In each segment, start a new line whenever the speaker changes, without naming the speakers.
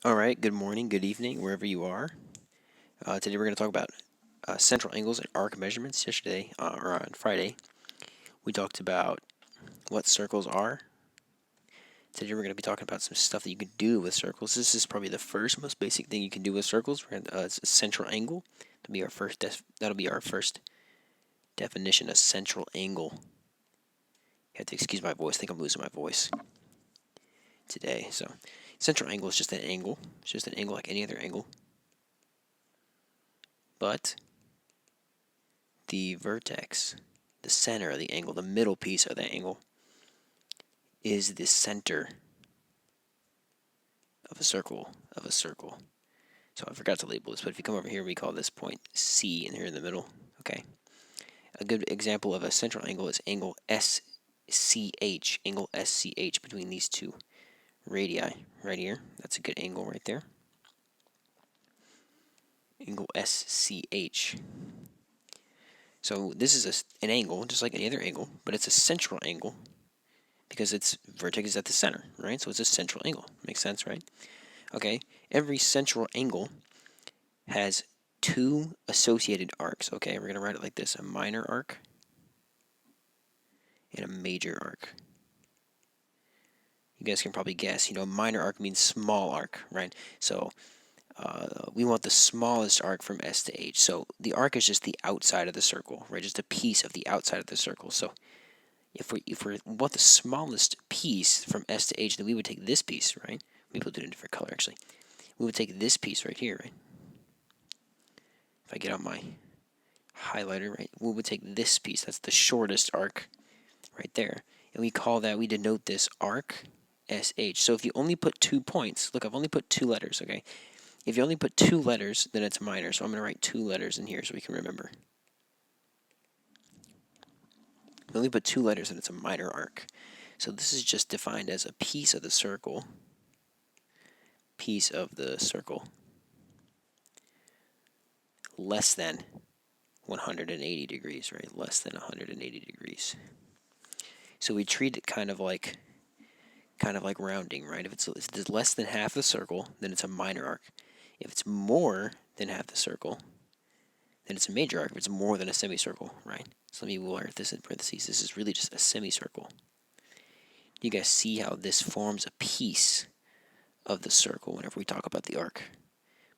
All right, good morning, good evening, wherever you are. Today we're going to talk about central angles and arc measurements. Yesterday, or on Friday, we talked about what circles are. Today we're going to be talking about some stuff that you can do with circles. This is probably the first most basic thing you can do with circles. It's a central angle. That'll be our first definition, a central angle. You have to excuse my voice. I think I'm losing my voice today. So, central angle is just an angle. It's just an angle like any other angle. But the vertex, the center of the angle, the middle piece of the angle, is the center of a circle. So I forgot to label this, but if you come over here, we call this point C, and here in the middle. Okay. A good example of a central angle is angle SCH. Angle SCH between these two radii right here. That's a good angle right there. Angle SCH. So this is an angle, just like any other angle, but it's a central angle because its vertex is at the center, right? So it's a central angle. Makes sense, right? Okay, every central angle has two associated arcs. Okay, we're going to write it like this: a minor arc and a major arc. You guys can probably guess, minor arc means small arc, right? So we want the smallest arc from S to H. So the arc is just the outside of the circle, right? Just a piece of the outside of the circle. So if we want the smallest piece from S to H, then we would take this piece, right? Maybe we'll do it in a different color, actually. We would take this piece right here, right? If I get out my highlighter, right, we would take this piece. That's the shortest arc right there. And we denote this arc SH. So if you only put 2 points, look, I've only put 2 letters, okay? If you only put 2 letters, then it's minor. So I'm going to write 2 letters in here so we can remember. If you only put 2 letters, then it's a minor arc. So this is just defined as a piece of the circle. Less than 180 degrees, right? Less than 180 degrees. So we treat it kind of like rounding, right? If it's less than half the circle, then it's a minor arc. If it's more than half the circle, then it's a major arc. If it's more than a semicircle, right? So let me write this in parentheses. This is really just a semicircle. You guys see how this forms a piece of the circle whenever we talk about the arc.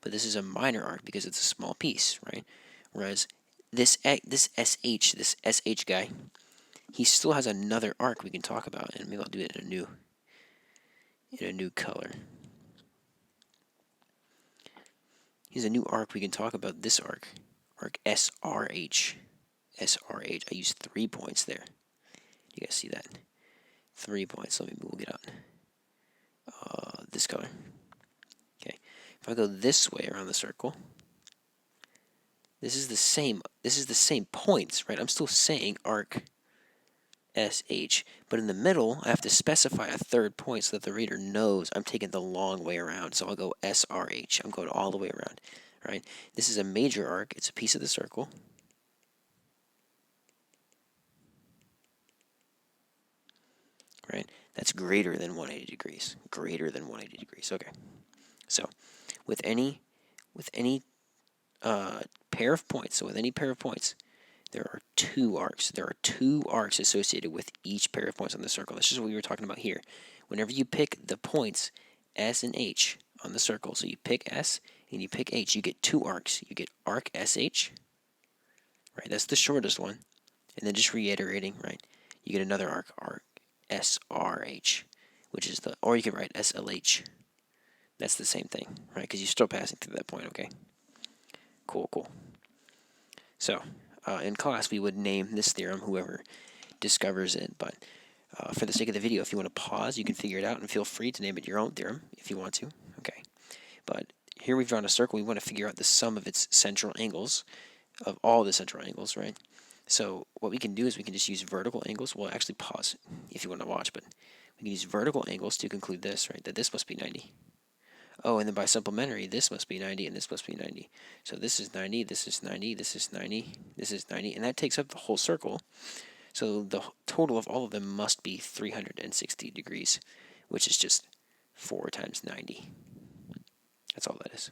But this is a minor arc because it's a small piece, right? Whereas this SH guy, he still has another arc we can talk about, and maybe I'll do it in a new color. Here's a new arc we can talk about. This arc SRH. I used 3 points there. You guys see that? 3 points. Let me move it out. This color. Okay. If I go this way around the circle, this is the same points, right? I'm still saying arc SH, but in the middle, I have to specify a third point so that the reader knows I'm taking the long way around. So I'll go SRH. I'm going all the way around, right? This is a major arc. It's a piece of the circle. Right? That's greater than 180 degrees. Greater than 180 degrees. Okay. So, with any pair of points, there are 2 arcs. There are 2 arcs associated with each pair of points on the circle. This is what we were talking about here. Whenever you pick the points S and H on the circle, so you pick S and you pick H, you get 2 arcs. You get arc SH, right? That's the shortest one. And then just reiterating, right? You get another arc SRH, which is or you can write SLH. That's the same thing, right? Because you're still passing through that point, okay? Cool. So, in class, we would name this theorem, whoever discovers it, but for the sake of the video, if you want to pause, you can figure it out, and feel free to name it your own theorem if you want to, okay? But here we've drawn a circle. We want to figure out the sum of its central angles, of all the central angles, right? So what we can do is we can just use vertical angles. Well, actually pause if you want to watch, but we can use vertical angles to conclude this, right? That this must be 90. Oh, and then by supplementary, this must be 90 and this must be 90. So this is 90, this is 90, this is 90, this is 90, and that takes up the whole circle. So the total of all of them must be 360 degrees, which is just 4 times 90. That's all that is.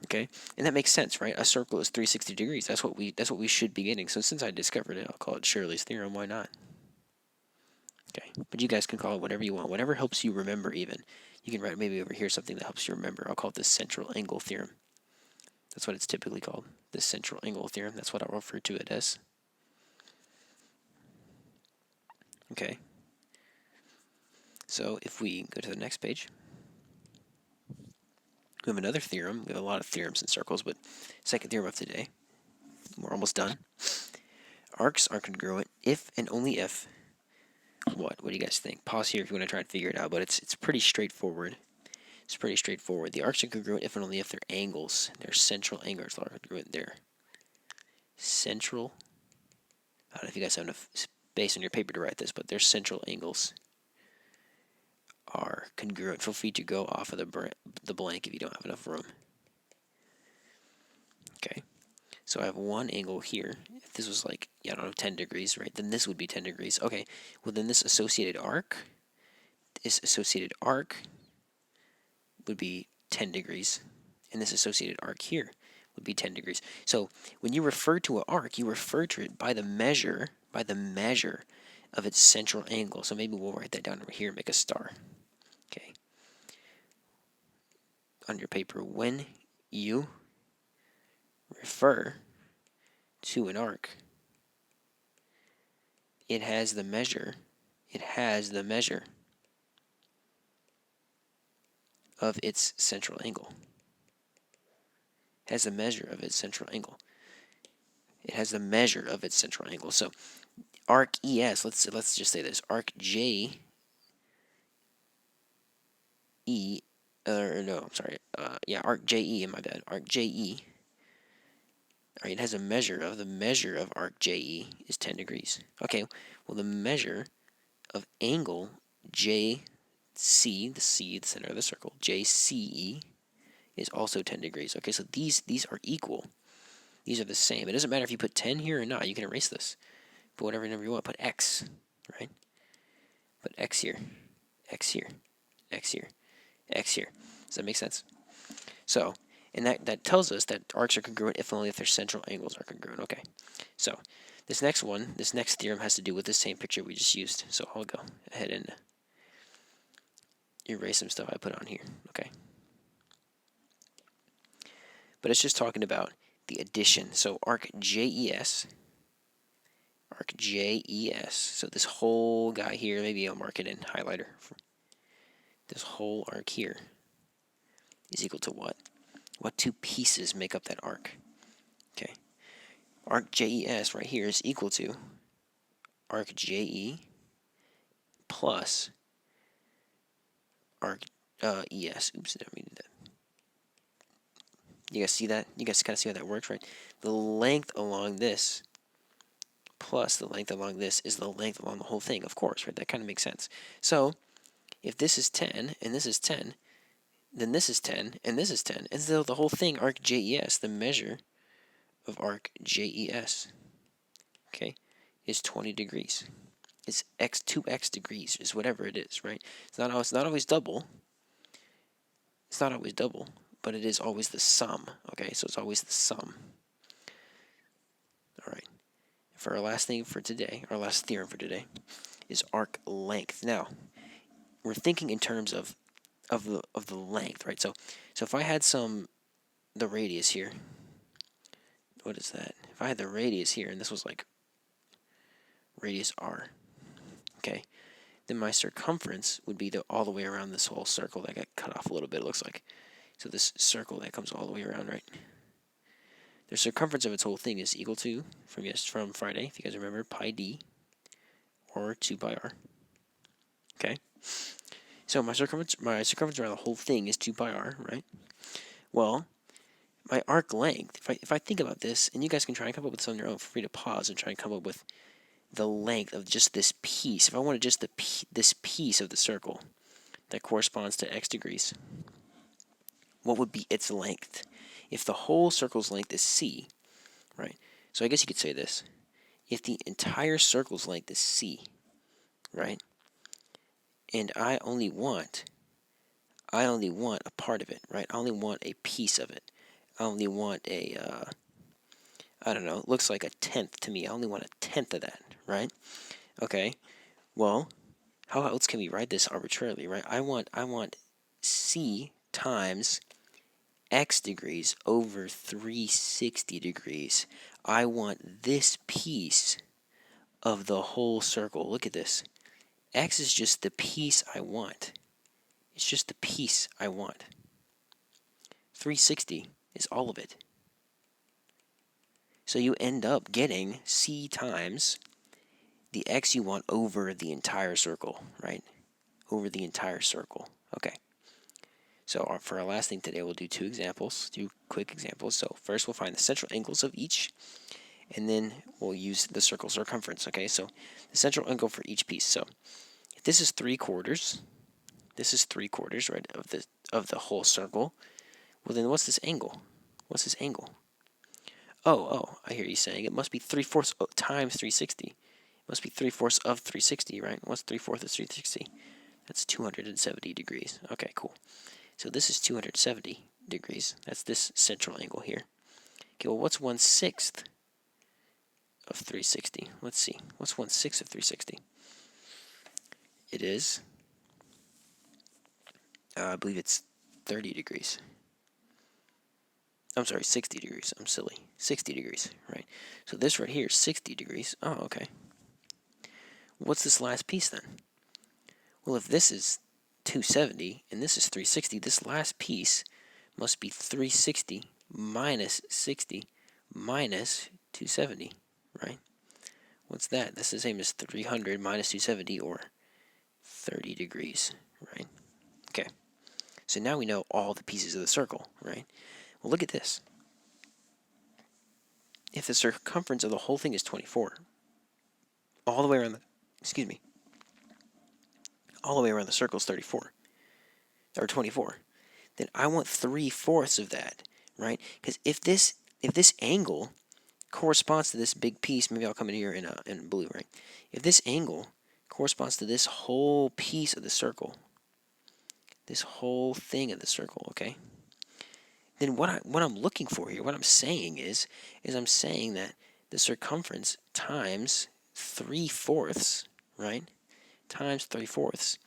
Okay, and that makes sense, right? A circle is 360 degrees. That's what we should be getting. So since I discovered it, I'll call it Shirley's theorem. Why not? Okay, but you guys can call it whatever you want, whatever helps you remember. Even you can write maybe over here something that helps you remember. I'll call it the central angle theorem. That's what it's typically called, the central angle theorem. That's what I'll refer to it as. Okay. So if we go to the next page, we have another theorem. We have a lot of theorems in circles, but second theorem of today. We're almost done. Arcs are congruent if and only if. What do you guys think? Pause here if you want to try and figure it out, but it's pretty straightforward. It's pretty straightforward. The arcs are congruent if and only if their angles, their central angles are congruent. Their central, I don't know if you guys have enough space on your paper to write this, but their central angles are congruent. Feel free to go off of the blank if you don't have enough room. Okay, so I have one angle here. If this was like, I don't know, 10 degrees, right? Then this would be 10 degrees. Okay, well then this associated arc would be 10 degrees, and this associated arc here would be 10 degrees. So when you refer to an arc, you refer to it by the measure of its central angle. So maybe we'll write that down over here and make a star. Okay. On your paper, when you refer to an arc, it has the measure of its central angle. It has the measure of its central angle. It has the measure of its central angle. So arc ES, let's just say this, arc JE, arc JE, my bad, arc JE. All right, it has a measure of, the measure of arc JE is 10 degrees. Okay, well the measure of angle JC, the center of the circle, JCE, is also 10 degrees. Okay, so these are equal. These are the same. It doesn't matter if you put 10 here or not. You can erase this. Put whatever number you want. Put X, right? Put X here, X here, X here, X here. Does that make sense? So, and that tells us that arcs are congruent if only if their central angles are congruent. Okay, so this next theorem has to do with the same picture we just used. So I'll go ahead and erase some stuff I put on here. Okay, but it's just talking about the addition. So arc JES. So this whole guy here, maybe I'll mark it in highlighter. This whole arc here is equal to what? What two pieces make up that arc? Okay. Arc JES right here is equal to arc JE plus arc ES. Oops, I didn't mean that. You guys see that? You guys kind of see how that works, right? The length along this plus the length along this is the length along the whole thing, of course, right? That kind of makes sense. So if this is 10 and this is 10, then this is 10 and this is 10. And so the whole thing, arc JES, the measure of arc JES, okay, is 20 degrees. It's 2x degrees, is whatever it is, right? It's not always double. It's not always double, but it is always the sum, okay? So it's always the sum. All right. For our last thing for today, our last theorem for today, is arc length. Now, we're thinking in terms of the length, right? So if I had the radius here, what is that? If I had the radius here, and this was like radius r, okay, then my circumference would be all the way around this whole circle that got cut off a little bit, it looks like. So this circle that comes all the way around, right? The circumference of its whole thing is equal to, from Friday, if you guys remember, pi d, or 2 pi r. Okay? So my circumference around the whole thing is 2 pi r, right? Well, my arc length, if I think about this, and you guys can try and come up with this on your own, feel free to pause and try and come up with the length of just this piece. If I wanted just this piece of the circle that corresponds to x degrees, what would be its length? If the whole circle's length is c, right? So I guess you could say this. If the entire circle's length is c, right? And I only want I only want a part of it, right? I only want a piece of it. I only want a, I don't know, it looks like a tenth to me. I only want a tenth of that, right? Okay, well, how else can we write this arbitrarily, right? I want c times x degrees over 360 degrees. I want this piece of the whole circle. Look at this. X is just the piece I want. It's just the piece I want. 360 is all of it. So you end up getting c times the x you want over the entire circle, right? Over the entire circle. Okay. So for our last thing today, we'll do two quick examples. So first we'll find the central angles of each, and then we'll use the circle circumference, okay? So the central angle for each piece. So if this is 3/4, this is 3/4, right, of the whole circle. Well, then what's this angle? What's this angle? Oh, I hear you saying it must be 3/4 times 360. It must be 3/4 of 360, right? What's 3/4 of 360? That's 270 degrees. Okay, cool. So this is 270 degrees. That's this central angle here. Okay, well, what's 1/6 of 360? Let's see. What's 1/6 of 360? It is, I believe it's 30 degrees. I'm sorry, 60 degrees. I'm silly. 60 degrees, right? So this right here is 60 degrees. Oh, okay. What's this last piece then? Well, if this is 270 and this is 360, this last piece must be 360 minus 60 minus 270, right? What's that? That's the same as 300 minus 270, or 30 degrees, right? Okay. So now we know all the pieces of the circle, right? Well, look at this. If the circumference of the whole thing is 24, all the way around all the way around the circle is 34, or 24, then I want 3/4 of that, right? Because if this angle corresponds to this big piece, maybe I'll come in here in blue, right? If this angle corresponds to this whole piece of the circle, this whole thing of the circle, okay? Then what I'm looking for here, what I'm saying is I'm saying that the circumference times 3/4, right? Times 3/4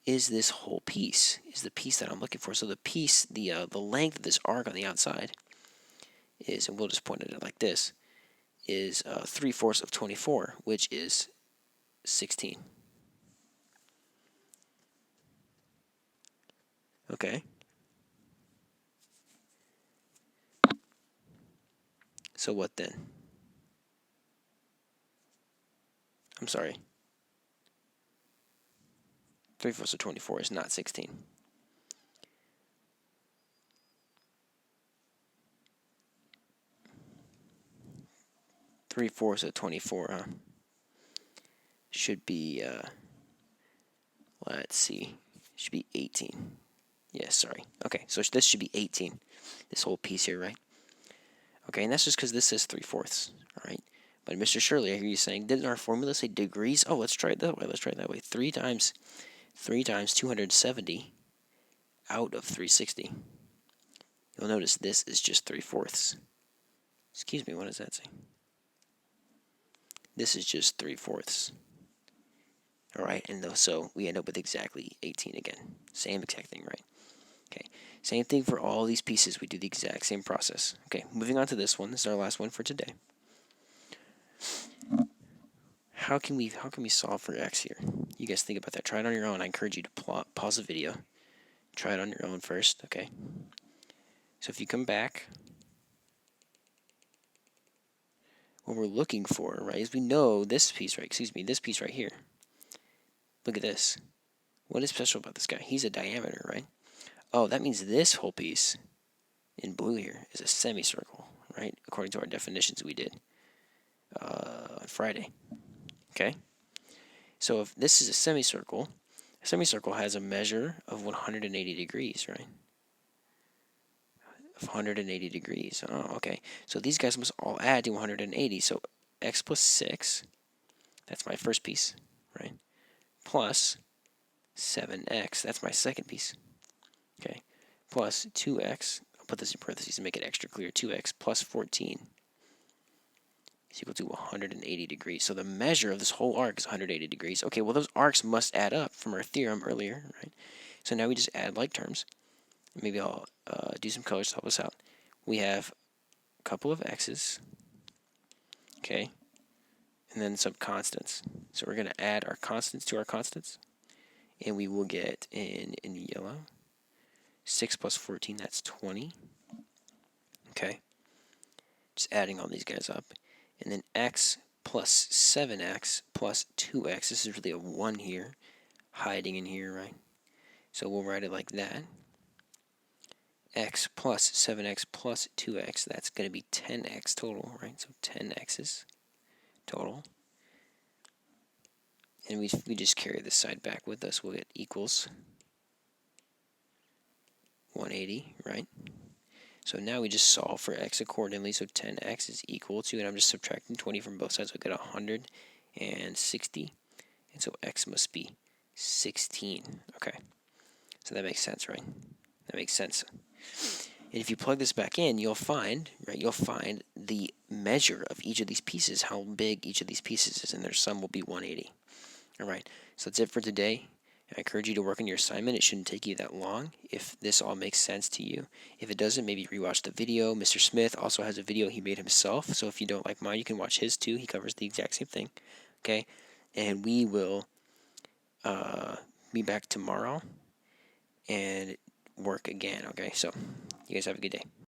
is this whole piece, is the piece that I'm looking for. So the piece, the length of this arc on the outside is, and we'll just point it out like this, is 3/4 of 24, which is 16. Okay. So what then? I'm sorry. 3/4 of 24 is not 16. Three-fourths of 24 should be, let's see, should be 18. Yes, sorry. Okay, so this should be 18. This whole piece here, right? Okay, and that's just because this says 3/4, all right? But Mr. Shirley, I hear you saying, didn't our formula say degrees? Oh, let's try it that way. Let's try it that way. 3 times 270 out of 360. You'll notice this is just 3/4. Excuse me, what does that say? This is just 3/4. All right, and so we end up with exactly 18 again. Same exact thing, right? Okay, same thing for all these pieces. We do the exact same process. Okay, moving on to this one. This is our last one for today. How can we solve for x here? You guys think about that. Try it on your own. I encourage you to pause the video. Try it on your own first, okay? So if you come back, what we're looking for, right, is we know this piece, right? Excuse me, this piece right here. Look at this. What is special about this guy? He's a diameter, right? Oh, that means this whole piece in blue here is a semicircle, right? According to our definitions we did on Friday. Okay? So if this is a semicircle has a measure of 180 degrees, right? Of 180 degrees. Oh, okay. So these guys must all add to 180. So x plus 6, that's my first piece, right? Plus 7x, that's my second piece. plus 2x, I'll put this in parentheses to make it extra clear, 2x plus 14 is equal to 180 degrees. So the measure of this whole arc is 180 degrees. Okay, well those arcs must add up from our theorem earlier, right? So now we just add like terms. Maybe I'll do some colors to help us out. We have a couple of x's, okay, and then some constants. So we're going to add our constants to our constants, and we will get in yellow 6 plus 14, that's 20. Okay, just adding all these guys up. And then x plus 7x plus 2x. This is really a 1 here, hiding in here, right? So we'll write it like that. X plus 7x plus 2x, that's going to be 10x total, right? So 10 x's total. And we just carry this side back with us. We'll get equals 180, right? So now we just solve for x accordingly. So 10x is equal to, and I'm just subtracting 20 from both sides. I'll get 160. And so x must be 16. Okay. So that makes sense, right? That makes sense. And if you plug this back in, you'll find, right, you'll find the measure of each of these pieces, how big each of these pieces is, and their sum will be 180. All right, so that's it for today. I encourage you to work on your assignment. It shouldn't take you that long if this all makes sense to you. If it doesn't, maybe rewatch the video. Mr. Smith also has a video he made himself, so if you don't like mine, you can watch his too. He covers the exact same thing. Okay, and we will be back tomorrow and work again. Okay, so you guys have a good day.